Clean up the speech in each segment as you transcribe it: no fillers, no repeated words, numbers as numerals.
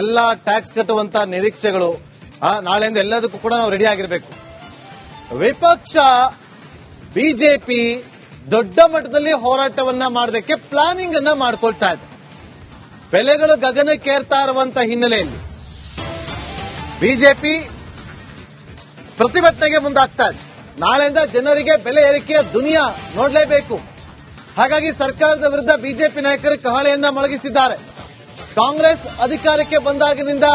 ಎಲ್ಲ ಟ್ಯಾಕ್ಸ್ ಕಟ್ಟುವಂತ ನಿರೀಕ್ಷೆಗಳು ನಾಳೆಯಿಂದ ಎಲ್ಲದಕ್ಕೂ ಕೂಡ ನಾವು ರೆಡಿ ಆಗಿರಬೇಕು. ವಿಪಕ್ಷ ಬಿಜೆಪಿ ದೊಡ್ಡ ಮಟ್ಟದಲ್ಲಿ ಹೋರಾಟವನ್ನ ಮಾಡೋದಕ್ಕೆ ಪ್ಲಾನಿಂಗ್ ಅನ್ನ ಮಾಡ್ಕೊಳ್ತಾ ಇದೆ. ಬೆಲೆಗಳು ಗಗನಕ್ಕೇರ್ತಾ ಇರುವಂತ ಹಿನ್ನೆಲೆಯಲ್ಲಿ ಬಿಜೆಪಿ ಪ್ರತಿಭಟನೆಗೆ ಮುಂದಾಗ್ತಾ ಇದೆ. ನಾಳೆಯಿಂದ ಜನರಿಗೆ ಬೆಲೆ ಏರಿಕೆಯ ದುನಿಯಾ ನೋಡಲೇಬೇಕು. ಹಾಗಾಗಿ ಸರ್ಕಾರದ ವಿರುದ್ಧ ಬಿಜೆಪಿ ನಾಯಕರು ಕಹಳೆಯನ್ನ ಮೊಳಗಿಸಿದ್ದಾರೆ. ಕಾಂಗ್ರೆಸ್ ಅಧಿಕಾರಕ್ಕೆ ಬಂದಾಗಿನಿಂದ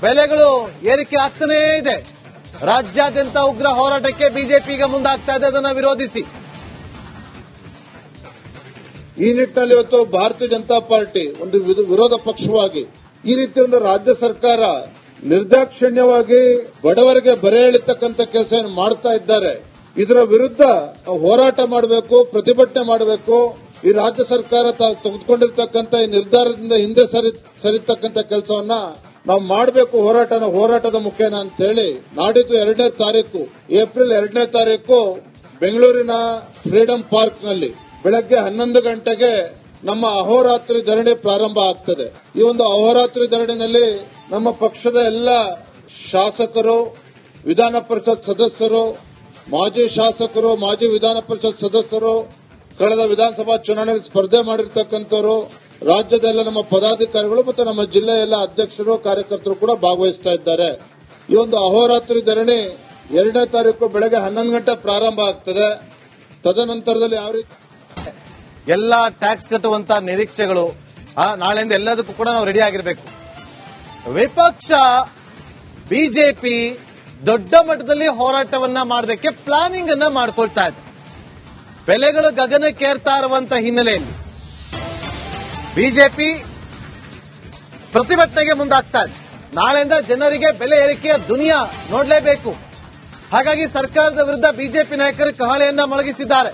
ಬೆಲೆಗಳು ಏರಿಕೆ ಆಗ್ತಾನೇ ಇದೆ. ರಾಜ್ಯಾದ್ಯಂತ ಉಗ್ರ ಹೋರಾಟಕ್ಕೆ ಬಿಜೆಪಿ ಈಗ ಮುಂದಾಗ್ತಾ ಇದೆ, ಅದನ್ನು ವಿರೋಧಿಸಿ. ಈ ನಿಟ್ಟಿನಲ್ಲಿ ಇವತ್ತು ಭಾರತೀಯ ಜನತಾ ಪಾರ್ಟಿ ಒಂದು ವಿರೋಧ ಪಕ್ಷವಾಗಿ ಈ ರೀತಿ ಒಂದು ರಾಜ್ಯ ಸರ್ಕಾರ ನಿರ್ದಾಕ್ಷಿಣ್ಯವಾಗಿ ಬಡವರಿಗೆ ಬರೆ ಎಳಿತಕ್ಕಂಥ ಕೆಲಸ ಮಾಡ್ತಾ ಇದ್ದಾರೆ. ಇದರ ವಿರುದ್ಧ ಹೋರಾಟ ಮಾಡಬೇಕು, ಪ್ರತಿಭಟನೆ ಮಾಡಬೇಕು. ಈ ರಾಜ್ಯ ಸರ್ಕಾರ ತೆಗೆದುಕೊಂಡಿರ್ತಕ್ಕಂಥ ಈ ನಿರ್ಧಾರದಿಂದ ಹಿಂದೆ ಸರಿತಕ್ಕಂಥ ಕೆಲಸವನ್ನ ನಾವು ಮಾಡಬೇಕು. ಹೋರಾಟದ ಮುಖೇನ ಅಂತ ಹೇಳಿ ನಾಡಿದ್ದು 2ನೇ ತಾರೀಕು ಏಪ್ರಿಲ್ 2ನೇ ತಾರೀಕು ಬೆಂಗಳೂರಿನ ಫ್ರೀಡಂ ಪಾರ್ಕ್ ನಲ್ಲಿ ಬೆಳಗ್ಗೆ 11 ಗಂಟೆಗೆ ನಮ್ಮ ಅಹೋರಾತ್ರಿ ಧರಣಿ ಪ್ರಾರಂಭ ಆಗ್ತದೆ. ಈ ಒಂದು ಅಹೋರಾತ್ರಿ ಧರಣಿನಲ್ಲಿ ನಮ್ಮ ಪಕ್ಷದ ಎಲ್ಲ ಶಾಸಕರು, ವಿಧಾನ ಪರಿಷತ್ ಸದಸ್ಯರು, ಮಾಜಿ ಶಾಸಕರು, ಮಾಜಿ ವಿಧಾನ ಪರಿಷತ್ ಸದಸ್ಯರು, ಕಳೆದ ವಿಧಾನಸಭಾ ಚುನಾವಣೆಯಲ್ಲಿ ಸ್ಪರ್ಧೆ ಮಾಡಿರ್ತಕ್ಕಂಥವರು, ರಾಜ್ಯದ ನಮ್ಮ ಪದಾಧಿಕಾರಿಗಳು ಮತ್ತು ನಮ್ಮ ಜಿಲ್ಲೆಯ ಎಲ್ಲ ಅಧ್ಯಕ್ಷರು, ಕಾರ್ಯಕರ್ತರು ಕೂಡ ಭಾಗವಹಿಸ್ತಾ ಇದ್ದಾರೆ. ಈ ಒಂದು ಅಹೋರಾತ್ರಿ ಧರಣಿ 2ನೇ ತಾರೀಕು ಬೆಳಗ್ಗೆ 11 ಗಂಟೆ ಪ್ರಾರಂಭ ಆಗ್ತದೆ. ತದನಂತರದಲ್ಲಿ ಯಾವ ರೀತಿ ಎಲ್ಲ ಟ್ಯಾಕ್ಸ್ ಕಟ್ಟುವಂತ ನಿರೀಕ್ಷೆಗಳು ನಾಳೆಯಿಂದ ಎಲ್ಲದಕ್ಕೂ ಕೂಡ ನಾವು ರೆಡಿ ಆಗಿರಬೇಕು. ವಿಪಕ್ಷ ಬಿಜೆಪಿ ದೊಡ್ಡ ಮಟ್ಟದಲ್ಲಿ ಹೋರಾಟವನ್ನ ಮಾಡೋದಕ್ಕೆ ಪ್ಲಾನಿಂಗ್ ಅನ್ನ ಮಾಡ್ಕೊಳ್ತಾ ಇದೆ. ಬೆಲೆಗಳು ಗಗನಕ್ಕೇರ್ತಾ ಇರುವಂತ ಹಿನ್ನೆಲೆಯಲ್ಲಿ ಬಿಜೆಪಿ ಪ್ರತಿಭಟನೆಗೆ ಮುಂದಾಗ್ತಾ ಇದೆ. ನಾಳೆಯಿಂದ ಜನರಿಗೆ ಬೆಲೆ ಏರಿಕೆಯ ದುನಿಯಾ ನೋಡಲೇಬೇಕು. ಹಾಗಾಗಿ ಸರ್ಕಾರದ ವಿರುದ್ಧ ಬಿಜೆಪಿ ನಾಯಕರು ಕಹಳೆಯನ್ನ ಮೊಳಗಿಸಿದ್ದಾರೆ.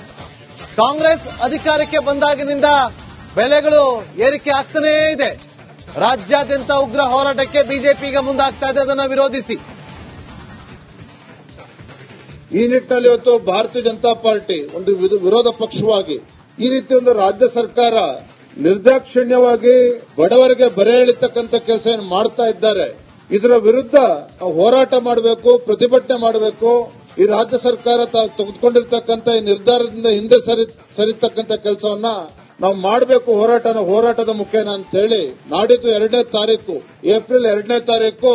ಕಾಂಗ್ರೆಸ್ ಅಧಿಕಾರಕ್ಕೆ ಬಂದಾಗಿನಿಂದ ಬೆಲೆಗಳು ಏರಿಕೆ ಆಗ್ತಾನೇ ಇದೆ. ರಾಜ್ಯಾದ್ಯಂತ ಉಗ್ರ ಹೋರಾಟಕ್ಕೆ ಬಿಜೆಪಿ ಈಗ ಮುಂದಾಗ್ತಾ ಇದೆ, ಅದನ್ನು ವಿರೋಧಿಸಿ. ಈ ನಿಟ್ಟಿನಲ್ಲಿ ಇವತ್ತು ಭಾರತೀಯ ಜನತಾ ಪಾರ್ಟಿ ಒಂದು ವಿರೋಧ ಪಕ್ಷವಾಗಿ ಈ ರೀತಿ ಒಂದು ರಾಜ್ಯ ಸರ್ಕಾರ ನಿರ್ದಾಕ್ಷಿಣ್ಯವಾಗಿ ಬಡವರಿಗೆ ಬರೆ ಎಳಿತಕ್ಕಂಥ ಕೆಲಸ ಮಾಡ್ತಾ ಇದ್ದಾರೆ. ಇದರ ವಿರುದ್ಧ ಹೋರಾಟ ಮಾಡಬೇಕು, ಪ್ರತಿಭಟನೆ ಮಾಡಬೇಕು. ಈ ರಾಜ್ಯ ಸರ್ಕಾರ ತೆಗೆದುಕೊಂಡಿರ್ತಕ್ಕಂಥ ಈ ನಿರ್ಧಾರದಿಂದ ಹಿಂದೆ ಸರಿತಕ್ಕಂಥ ಕೆಲಸವನ್ನ ನಾವು ಮಾಡಬೇಕು. ಹೋರಾಟದ ಮುಖೇನ ಅಂತ ಹೇಳಿ ನಾಡಿದ್ದು 2ನೇ ತಾರೀಕು ಏಪ್ರಿಲ್ 2ನೇ ತಾರೀಕು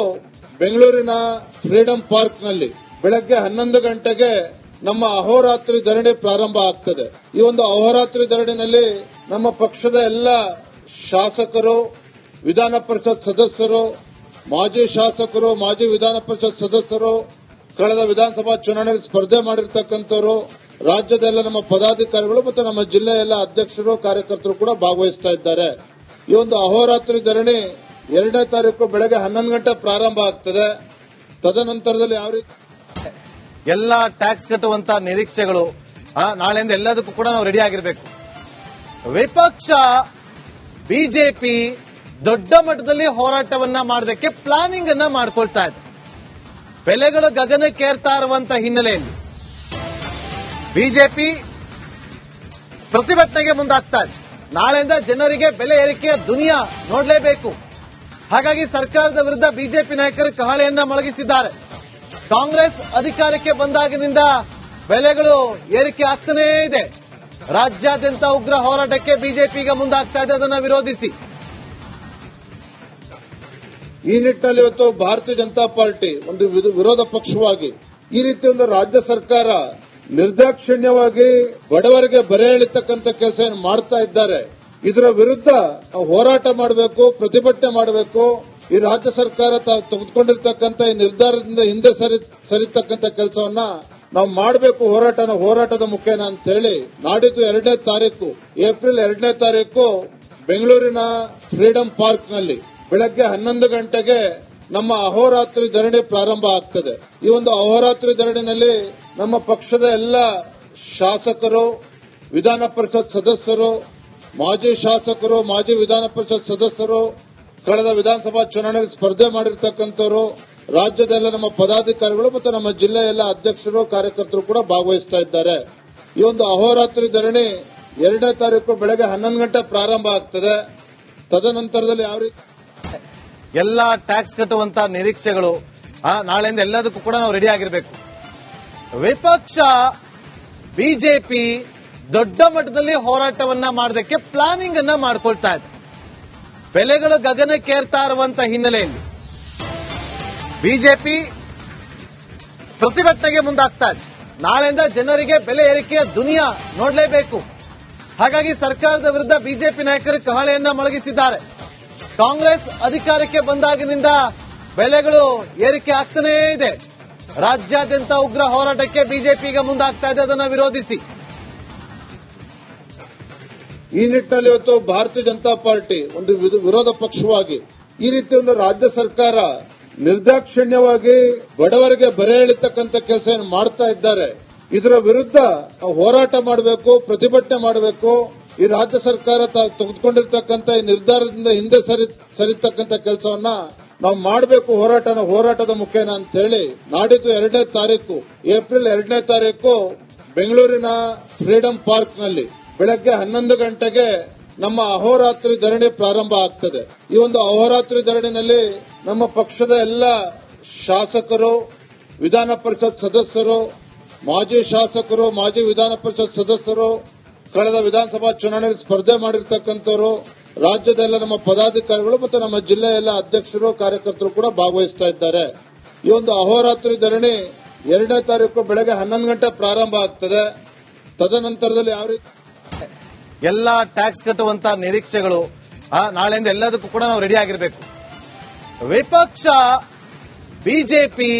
ಬೆಂಗಳೂರಿನ ಫ್ರೀಡಂ ಪಾರ್ಕ್ ನಲ್ಲಿ ಬೆಳಗ್ಗೆ 11 ಗಂಟೆಗೆ ನಮ್ಮ ಅಹೋರಾತ್ರಿ ಧರಣಿ ಪ್ರಾರಂಭ ಆಗ್ತದೆ. ಈ ಒಂದು ಅಹೋರಾತ್ರಿ ಧರಣಿನಲ್ಲಿ ನಮ್ಮ ಪಕ್ಷದ ಎಲ್ಲ ಶಾಸಕರು, ವಿಧಾನ ಪರಿಷತ್ ಸದಸ್ಯರು, ಮಾಜಿ ಶಾಸಕರು, ಮಾಜಿ ವಿಧಾನ ಪರಿಷತ್ ಸದಸ್ಯರು, ಕಳೆದ ವಿಧಾನಸಭಾ ಚುನಾವಣೆಯಲ್ಲಿ ಸ್ಪರ್ಧೆ ಮಾಡಿರ್ತಕ್ಕಂಥವರು, ರಾಜ್ಯದ ನಮ್ಮ ಪದಾಧಿಕಾರಿಗಳು ಮತ್ತು ನಮ್ಮ ಜಿಲ್ಲೆಯ ಎಲ್ಲ ಅಧ್ಯಕ್ಷರು, ಕಾರ್ಯಕರ್ತರು ಕೂಡ ಭಾಗವಹಿಸ್ತಾ ಇದ್ದಾರೆ. ಈ ಒಂದು ಅಹೋರಾತ್ರಿ ಧರಣಿ 2ನೇ ತಾರೀಕು ಬೆಳಗ್ಗೆ 11 ಗಂಟೆ ಪ್ರಾರಂಭ ಆಗ್ತದೆ. ತದನಂತರದಲ್ಲಿ ಯಾವ ರೀತಿ ಎಲ್ಲ ಟ್ಯಾಕ್ಸ್ ಕಟ್ಟುವಂತ ನಿರೀಕ್ಷೆಗಳು ನಾಳೆಯಿಂದ ಎಲ್ಲದಕ್ಕೂ ಕೂಡ ನಾವು ರೆಡಿ ಆಗಿರಬೇಕು. ವಿಪಕ್ಷ ಬಿಜೆಪಿ ದೊಡ್ಡ ಮಟ್ಟದಲ್ಲಿ ಹೋರಾಟವನ್ನ ಮಾಡೋದಕ್ಕೆ ಪ್ಲಾನಿಂಗ್ ಅನ್ನ ಮಾಡ್ಕೊಳ್ತಾ ಇದೆ. ಬೆಲೆಗಳು ಗಗನಕ್ಕೇರ್ತಾ ಇರುವಂತ ಹಿನ್ನೆಲೆಯಲ್ಲಿ ಬಿಜೆಪಿ ಪ್ರತಿಭಟನೆಗೆ ಮುಂದಾಗ್ತಾ ಇದೆ. ನಾಳೆಯಿಂದ ಜನರಿಗೆ ಬೆಲೆ ಏರಿಕೆಯ ದುನಿಯಾ ನೋಡಲೇಬೇಕು. ಹಾಗಾಗಿ ಸರ್ಕಾರದ ವಿರುದ್ಧ ಬಿಜೆಪಿ ನಾಯಕರು ಕಹಳೆಯನ್ನ ಮೊಳಗಿಸಿದ್ದಾರೆ. ಕಾಂಗ್ರೆಸ್ ಅಧಿಕಾರಕ್ಕೆ ಬಂದಾಗಿನಿಂದ ಬೆಲೆಗಳು ಏರಿಕೆ ಆಗ್ತಾನೇ ಇದೆ. ರಾಜ್ಯಾದ್ಯಂತ ಉಗ್ರ ಹೋರಾಟಕ್ಕೆ ಬಿಜೆಪಿ ಈಗ ಮುಂದಾಗ್ತಾ ಇದೆ, ಅದನ್ನು ವಿರೋಧಿಸಿ. ಈ ನಿಟ್ಟಿನಲ್ಲಿ ಇವತ್ತು ಭಾರತೀಯ ಜನತಾ ಪಾರ್ಟಿ ಒಂದು ವಿರೋಧ ಪಕ್ಷವಾಗಿ ಈ ರೀತಿ ಒಂದು ರಾಜ್ಯ ಸರ್ಕಾರ ನಿರ್ದಾಕ್ಷಿಣ್ಯವಾಗಿ ಬಡವರಿಗೆ ಬರೆ ಎಳಿತಕ್ಕಂಥ ಕೆಲಸ ಮಾಡ್ತಾ ಇದ್ದಾರೆ. ಇದರ ವಿರುದ್ಧ ಹೋರಾಟ ಮಾಡಬೇಕು, ಪ್ರತಿಭಟನೆ ಮಾಡಬೇಕು. ಈ ರಾಜ್ಯ ಸರ್ಕಾರ ತೆಗೆದುಕೊಂಡಿರ್ತಕ್ಕಂಥ ಈ ನಿರ್ಧಾರದಿಂದ ಹಿಂದೆ ಸರಿತಕ್ಕಂಥ ಕೆಲಸವನ್ನ ನಾವು ಮಾಡಬೇಕು. ಹೋರಾಟದ ಮುಖೇನ ಅಂತ ಹೇಳಿ ನಾಡಿದ್ದು 2ನೇ ತಾರೀಕು ಏಪ್ರಿಲ್ 2ನೇ ತಾರೀಕು ಬೆಂಗಳೂರಿನ ಫ್ರೀಡಂ ಪಾರ್ಕ್ ನಲ್ಲಿ ಬೆಳಗ್ಗೆ 11 ಗಂಟೆಗೆ ನಮ್ಮ ಅಹೋರಾತ್ರಿ ಧರಣಿ ಪ್ರಾರಂಭ ಆಗ್ತದೆ. ಈ ಒಂದು ಅಹೋರಾತ್ರಿ ಧರಣಿನಲ್ಲಿ ನಮ್ಮ ಪಕ್ಷದ ಎಲ್ಲ ಶಾಸಕರು, ವಿಧಾನ ಪರಿಷತ್ ಸದಸ್ಯರು, ಮಾಜಿ ಶಾಸಕರು, ಮಾಜಿ ವಿಧಾನ ಪರಿಷತ್ ಸದಸ್ಯರು, ಕಳೆದ ವಿಧಾನಸಭಾ ಚುನಾವಣೆಯಲ್ಲಿ ಸ್ಪರ್ಧೆ ಮಾಡಿರ್ತಕ್ಕಂಥವರು, ರಾಜ್ಯದ ನಮ್ಮ ಪದಾಧಿಕಾರಿಗಳು ಮತ್ತು ನಮ್ಮ ಜಿಲ್ಲೆಯ ಎಲ್ಲ ಅಧ್ಯಕ್ಷರು, ಕಾರ್ಯಕರ್ತರು ಕೂಡ ಭಾಗವಹಿಸ್ತಾ ಇದ್ದಾರೆ. ಈ ಒಂದು ಅಹೋರಾತ್ರಿ ಧರಣಿ 2ನೇ ತಾರೀಕು ಬೆಳಗ್ಗೆ 11 ಗಂಟೆ ಪ್ರಾರಂಭ ಆಗ್ತದೆ. ತದನಂತರದಲ್ಲಿ ಯಾವ ರೀತಿ ಎಲ್ಲ ಟ್ಯಾಕ್ಸ್ ಕಟ್ಟುವಂತ ನಿರೀಕ್ಷೆಗಳು ನಾಳೆಯಿಂದ ಎಲ್ಲದಕ್ಕೂ ಕೂಡ ನಾವು ರೆಡಿ ಆಗಿರಬೇಕು. ವಿಪಕ್ಷ ಬಿಜೆಪಿ ದೊಡ್ಡ ಮಟ್ಟದಲ್ಲಿ ಹೋರಾಟವನ್ನ ಮಾಡೋದಕ್ಕೆ ಪ್ಲಾನಿಂಗ್ ಅನ್ನ ಮಾಡ್ಕೊಳ್ತಾ ಇದೆ. ಬೆಲೆಗಳು ಗಗನಕ್ಕೇರ್ತಾ ಇರುವಂತ ಹಿನ್ನೆಲೆಯಲ್ಲಿ ಬಿಜೆಪಿ ಪ್ರತಿಭಟನೆಗೆ ಮುಂದಾಗ್ತಾ ಇದೆ. ನಾಳೆಯಿಂದ ಜನರಿಗೆ ಬೆಲೆ ಏರಿಕೆಯ ದುನಿಯಾ ನೋಡಲೇಬೇಕು. ಹಾಗಾಗಿ ಸರ್ಕಾರದ ವಿರುದ್ಧ ಬಿಜೆಪಿ ನಾಯಕರು ಕಹಳೆಯನ್ನ ಮೊಳಗಿಸಿದ್ದಾರೆ. ಕಾಂಗ್ರೆಸ್ ಅಧಿಕಾರಕ್ಕೆ ಬಂದಾಗಿನಿಂದ ಬೆಲೆಗಳು ಏರಿಕೆ ಆಗ್ತಾನೇ ಇದೆ. ರಾಜ್ಯಾದ್ಯಂತ ಉಗ್ರ ಹೋರಾಟಕ್ಕೆ ಬಿಜೆಪಿ ಈಗ ಮುಂದಾಗ್ತಾ ಇದೆ, ಅದನ್ನು ವಿರೋಧಿಸಿ. ಈ ನಿಟ್ಟಿನಲ್ಲಿ ಇವತ್ತು ಭಾರತೀಯ ಜನತಾ ಪಾರ್ಟಿ ಒಂದು ವಿರೋಧ ಪಕ್ಷವಾಗಿ ಈ ರೀತಿ ಒಂದು ರಾಜ್ಯ ಸರ್ಕಾರ ನಿರ್ದಾಕ್ಷಿಣ್ಯವಾಗಿ ಬಡವರಿಗೆ ಬರೆ ಎಳಿತಕ್ಕಂಥ ಕೆಲಸ ಏನು ಮಾಡ್ತಾ ಇದ್ದಾರೆ, ಇದರ ವಿರುದ್ಧ ಹೋರಾಟ ಮಾಡಬೇಕು, ಪ್ರತಿಭಟನೆ ಮಾಡಬೇಕು. ಈ ರಾಜ್ಯ ಸರ್ಕಾರ ತೆಗೆದುಕೊಂಡಿರ್ತಕ್ಕಂಥ ಈ ನಿರ್ಧಾರದಿಂದ ಹಿಂದೆ ಸರಿತಕ್ಕಂಥ ಕೆಲಸವನ್ನ ನಾವು ಮಾಡಬೇಕು, ಹೋರಾಟದ ಮುಖೇನ ಅಂತ ಹೇಳಿ ನಾಡಿದ್ದು 2ನೇ ತಾರೀಕು ಏಪ್ರಿಲ್ 2ನೇ ತಾರೀಕು ಬೆಂಗಳೂರಿನ ಫ್ರೀಡಂ ಪಾರ್ಕ್ ನಲ್ಲಿ ಬೆಳಗ್ಗೆ 11 ಗಂಟೆಗೆ ನಮ್ಮ ಅಹೋರಾತ್ರಿ ಧರಣಿ ಪ್ರಾರಂಭ ಆಗ್ತದೆ. ಈ ಒಂದು ಅಹೋರಾತ್ರಿ ಧರಣಿನಲ್ಲಿ ನಮ್ಮ ಪಕ್ಷದ ಎಲ್ಲ ಶಾಸಕರು, ವಿಧಾನ ಪರಿಷತ್ ಸದಸ್ಯರು, ಮಾಜಿ ಶಾಸಕರು, ಮಾಜಿ ವಿಧಾನ ಪರಿಷತ್ ಸದಸ್ಯರು, ಕಳೆದ ವಿಧಾನಸಭಾ ಚುನಾವಣೆಯಲ್ಲಿ ಸ್ಪರ್ಧೆ ಮಾಡಿರ್ತಕ್ಕಂಥವರು, ರಾಜ್ಯದ ಎಲ್ಲ ನಮ್ಮ ಪದಾಧಿಕಾರಿಗಳು ಮತ್ತು ನಮ್ಮ ಜಿಲ್ಲೆಯ ಎಲ್ಲ ಅಧ್ಯಕ್ಷರು, ಕಾರ್ಯಕರ್ತರು ಕೂಡ ಭಾಗವಹಿಸ್ತಾ ಇದ್ದಾರೆ. ಈ ಒಂದು ಅಹೋರಾತ್ರಿ ಧರಣಿ 2ನೇ ತಾರೀಕು ಬೆಳಗ್ಗೆ 11 ಗಂಟೆ ಪ್ರಾರಂಭ ಆಗ್ತದೆ. ತದನಂತರದಲ್ಲಿ ಯಾವ ರೀತಿ ಎಲ್ಲ ಟ್ಯಾಕ್ಸ್ ಕಟ್ಟುವಂತ ನಿರೀಕ್ಷೆಗಳು ನಾಳೆಯಿಂದ ಎಲ್ಲದಕ್ಕೂ ಕೂಡ ನಾವು ರೆಡಿ ಆಗಿರಬೇಕು. ವಿಪಕ್ಷ ಬಿಜೆಪಿ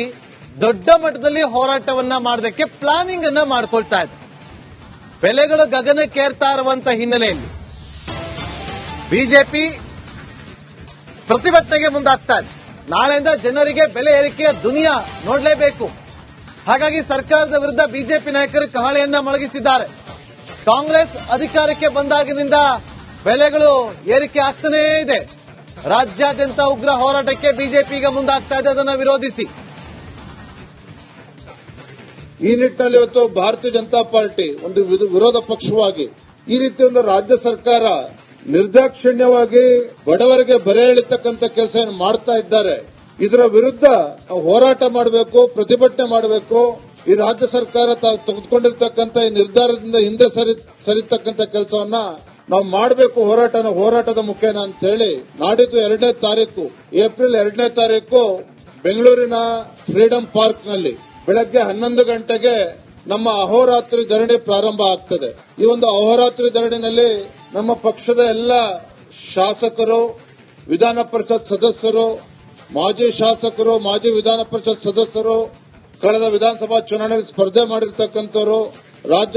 ದೊಡ್ಡ ಮಟ್ಟದಲ್ಲಿ ಹೋರಾಟವನ್ನ ಮಾಡೋದಕ್ಕೆ ಪ್ಲಾನಿಂಗ್ ಅನ್ನ ಮಾಡ್ಕೊಳ್ತಾ ಇದೆ. ಬೆಲೆಗಳು ಗಗನಕ್ಕೇರ್ತಾ ಇರುವಂತ ಹಿನ್ನೆಲೆಯಲ್ಲಿ ಬಿಜೆಪಿ ಪ್ರತಿಭಟನೆಗೆ ಮುಂದಾಗ್ತಾ ಇದೆ. ನಾಳೆಯಿಂದ ಜನರಿಗೆ ಬೆಲೆ ಏರಿಕೆಯ ದುನಿಯಾ ನೋಡಲೇಬೇಕು. ಹಾಗಾಗಿ ಸರ್ಕಾರದ ವಿರುದ್ಧ ಬಿಜೆಪಿ ನಾಯಕರು ಕಹಳೆಯನ್ನ ಮೊಳಗಿಸಿದ್ದಾರೆ. ಕಾಂಗ್ರೆಸ್ ಅಧಿಕಾರಕ್ಕೆ ಬಂದಾಗಿನಿಂದ ಬೆಲೆಗಳು ಏರಿಕೆ ಆಗ್ತಾನೇ ಇದೆ. ರಾಜ್ಯಾದ್ಯಂತ ಉಗ್ರ ಹೋರಾಟಕ್ಕೆ ಬಿಜೆಪಿ ಈಗ ಮುಂದಾಗ್ತಾ ಇದೆ, ಅದನ್ನು ವಿರೋಧಿಸಿ. ಈ ನಿಟ್ಟಿನಲ್ಲಿ ಇವತ್ತು ಭಾರತೀಯ ಜನತಾ ಪಾರ್ಟಿ ಒಂದು ವಿರೋಧ ಪಕ್ಷವಾಗಿ ಈ ರೀತಿ ಒಂದು ರಾಜ್ಯ ಸರ್ಕಾರ ನಿರ್ದಾಕ್ಷಿಣ್ಯವಾಗಿ ಬಡವರಿಗೆ ಬರೆ ಎಳಿತಕ್ಕಂಥ ಕೆಲಸ ಏನು ಮಾಡ್ತಾ ಇದ್ದಾರೆ, ಇದರ ವಿರುದ್ಧ ಹೋರಾಟ ಮಾಡಬೇಕು, ಪ್ರತಿಭಟನೆ ಮಾಡಬೇಕು. ಈ ರಾಜ್ಯ ಸರ್ಕಾರ ತೆಗೆದುಕೊಂಡಿರ್ತಕ್ಕಂಥ ಈ ನಿರ್ಧಾರದಿಂದ ಹಿಂದೆ ಸರಿತಕ್ಕಂಥ ಕೆಲಸವನ್ನ ನಾವು ಮಾಡಬೇಕು, ಹೋರಾಟದ ಮುಖೇನ ಅಂತ ಹೇಳಿ ನಾಡಿದ್ದು 2ನೇ ತಾರೀಕು ಏಪ್ರಿಲ್ 2ನೇ ತಾರೀಕು ಬೆಂಗಳೂರಿನ ಫ್ರೀಡಂ ಪಾರ್ಕ್ ನಲ್ಲಿ ಬೆಳಗ್ಗೆ 11 ಗಂಟೆಗೆ ನಮ್ಮ ಅಹೋರಾತ್ರಿ ಧರಣಿ ಪ್ರಾರಂಭ ಆಗ್ತದೆ. ಈ ಒಂದು ಅಹೋರಾತ್ರಿ ಧರಣಿನಲ್ಲಿ ನಮ್ಮ ಪಕ್ಷದ ಎಲ್ಲ ಶಾಸಕರು, ವಿಧಾನ ಪರಿಷತ್ ಸದಸ್ಯರು, ಮಾಜಿ ಶಾಸಕರು, ಮಾಜಿ ವಿಧಾನ ಪರಿಷತ್ ಸದಸ್ಯರು, ಕಳೆದ ವಿಧಾನಸಭಾ ಚುನಾವಣೆಯಲ್ಲಿ ಸ್ಪರ್ಧೆ ಮಾಡಿರ್ತಕ್ಕಂಥವರು, ರಾಜ್ಯದ